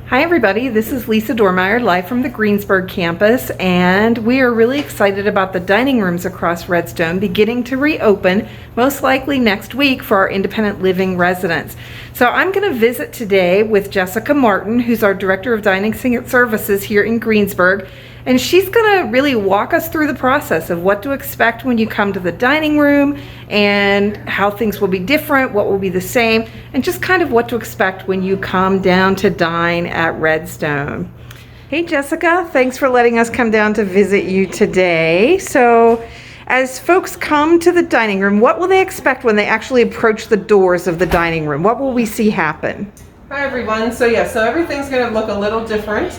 Hi everybody, this is Lisa Dormeyer live from the Greensburg campus, and we are really excited about the dining rooms across Redstone beginning to reopen, most likely next week for our independent living residents. So I'm going to visit today with Jessica Martin, who's our Director of Dining Services here in Greensburg, and she's going to really walk us through the process of what to expect when you come to the dining room and how things will be different, what will be the same, and just kind of what to expect when you come down to dine at Redstone. Hey Jessica, thanks for letting us come down to visit you today. So as folks come to the dining room, what will they expect when they actually approach the doors of the dining room? What will we see happen? Hi everyone. So everything's going to look a little different.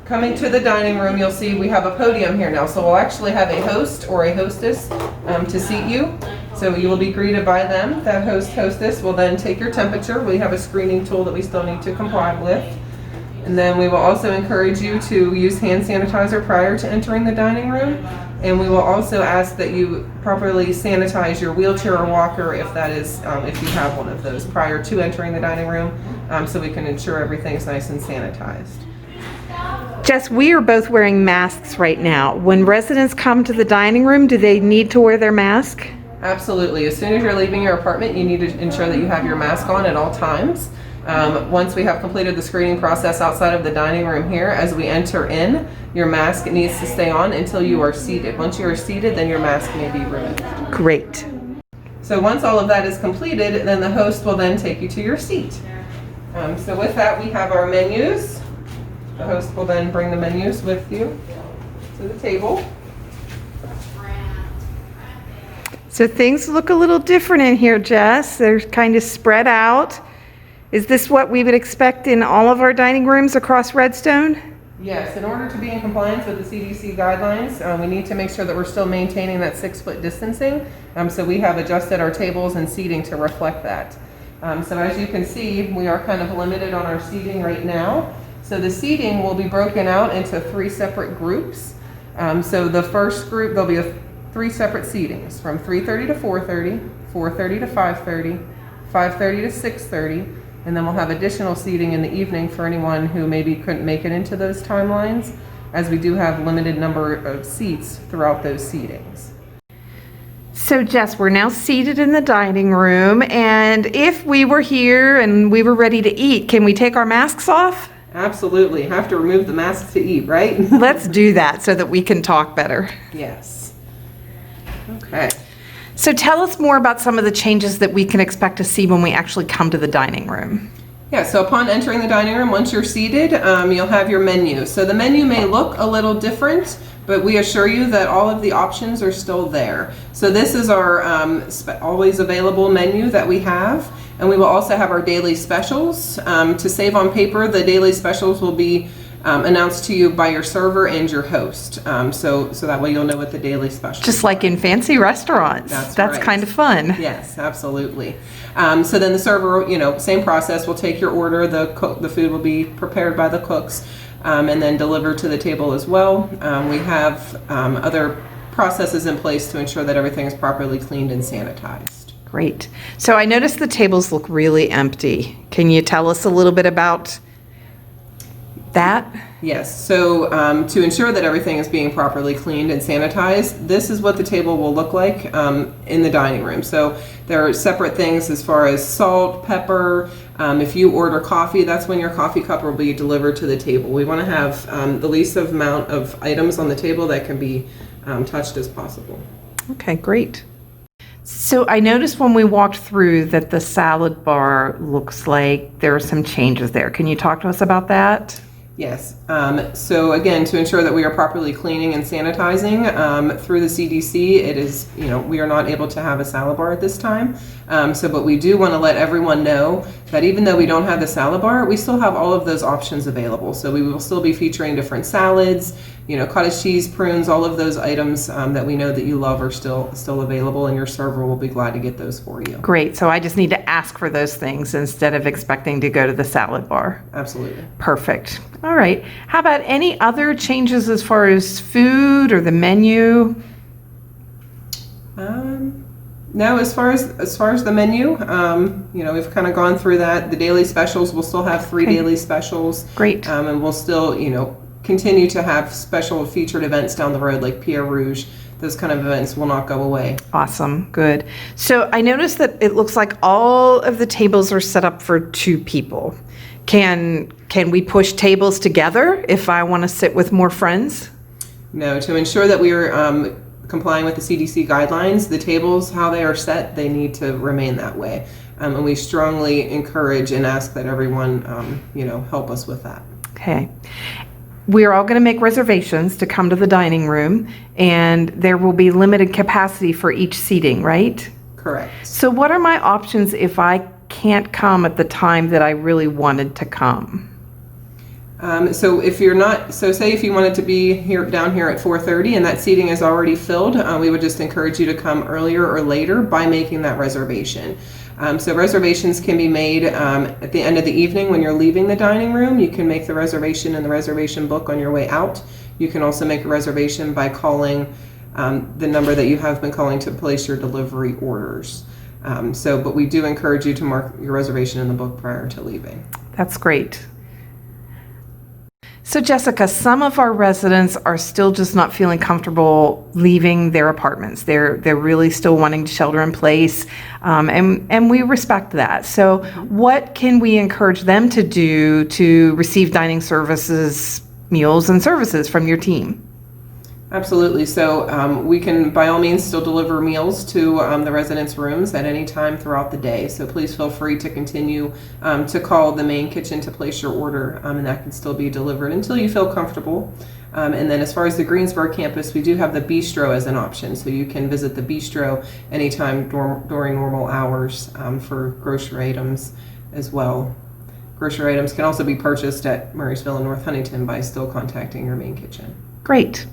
Coming to the dining room, you'll see we have a podium here now. So we'll actually have a host or a hostess to seat you. So you will be greeted by them. That hostess will then take your temperature. We have a screening tool that we still need to comply with. And then we will also encourage you to use hand sanitizer prior to entering the dining room. And we will also ask that you properly sanitize your wheelchair or walker if that is, if you have one of those prior to entering the dining room, so we can ensure everything's nice and sanitized. Jess, we are both wearing masks right now. When residents come to the dining room, do they need to wear their mask? Absolutely. As soon as you're leaving your apartment, you need to ensure that you have your mask on at all times. Once we have completed the screening process outside of the dining room here, as we enter in, your mask needs to stay on until you are seated. Once you are seated, then your mask may be removed. Great. So once all of that is completed, then the host will then take you to your seat. So with that, we have our menus. The host will then bring the menus with you to the table. So things look a little different in here, Jess. They're kind of spread out. Is this what we would expect in all of our dining rooms across Redstone? Yes, in order to be in compliance with the CDC guidelines, we need to make sure that we're still maintaining that 6-foot distancing. So we have adjusted our tables and seating to reflect that. So as you can see, we are kind of limited on our seating right now. So the seating will be broken out into 3 separate groups. So the first group, there'll be 3 separate seatings from 3:30 to 4:30, 4:30 to 5:30, 5:30 to 6:30, and then we'll have additional seating in the evening for anyone who maybe couldn't make it into those timelines, as we do have limited number of seats throughout those seatings. So Jess, we're now seated in the dining room, and if we were here and we were ready to eat, can we take our masks off? Absolutely. Have to remove the mask to eat, right? Let's do that so that we can talk better. Yes. Okay. So tell us more about some of the changes that we can expect to see when we actually come to the dining room. Yeah, so upon entering the dining room, once you're seated, you'll have your menu. So the menu may look a little different, but we assure you that all of the options are still there. So this is our always available menu that we have. And we will also have our daily specials. To save on paper, the daily specials will be announced to you by your server and your host. So that way you'll know what the daily specials Just like in fancy restaurants. That's right. Kind of fun. Yes, absolutely. So then the server, same process, will take your order. The food will be prepared by the cooks and then delivered to the table as well. We have other processes in place to ensure that everything is properly cleaned and sanitized. Great. So I noticed the tables look really empty. Can you tell us a little bit about that? Yes. So to ensure that everything is being properly cleaned and sanitized, this is what the table will look like in the dining room. So there are separate things as far as salt, pepper. If you order coffee, that's when your coffee cup will be delivered to the table. We want to have the least amount of items on the table that can be touched as possible. Okay, great. So I noticed when we walked through that the salad bar looks like there are some changes there. Can you talk to us about that? Yes. So again, to ensure that we are properly cleaning and sanitizing through the CDC, it is, we are not able to have a salad bar at this time. But we do want to let everyone know that even though we don't have the salad bar, we still have all of those options available. So we will still be featuring different salads, cottage cheese, prunes, all of those items that we know that you love are still available, and your server will be glad to get those for you. Great. So I just need to ask for those things instead of expecting to go to the salad bar. Absolutely. Perfect. All right. How about any other changes as far as food or the menu? Now, as far as the menu, we've kind of gone through that. The daily specials, we'll still have 3 Okay. daily specials. Great. And we'll still, continue to have special featured events down the road like Pierre Rouge. Those kind of events will not go away. Awesome. Good. So I noticed that it looks like all of the tables are set up for 2 people. Can we push tables together if I want to sit with more friends? No, to ensure that we are complying with the CDC guidelines, the tables, how they are set, they need to remain that way. And we strongly encourage and ask that everyone, help us with that. Okay. We're all going to make reservations to come to the dining room, and there will be limited capacity for each seating, right? Correct. So what are my options if I can't come at the time that I really wanted to come? So if say if you wanted to be down here at 4:30 and that seating is already filled, we would just encourage you to come earlier or later by making that reservation. So reservations can be made at the end of the evening when you're leaving the dining room. You can make the reservation in the reservation book on your way out. You can also make a reservation by calling the number that you have been calling to place your delivery orders. But we do encourage you to mark your reservation in the book prior to leaving. That's great. So Jessica, some of our residents are still just not feeling comfortable leaving their apartments. They're really still wanting to shelter in place, and we respect that. So what can we encourage them to do to receive dining services, meals and services from your team? Absolutely. So we can, by all means, still deliver meals to the residents' rooms at any time throughout the day. So please feel free to continue to call the main kitchen to place your order, and that can still be delivered until you feel comfortable. And then as far as the Greensburg campus, we do have the bistro as an option. So you can visit the bistro anytime during normal hours for grocery items as well. Grocery items can also be purchased at Murraysville and North Huntington by still contacting your main kitchen. Great.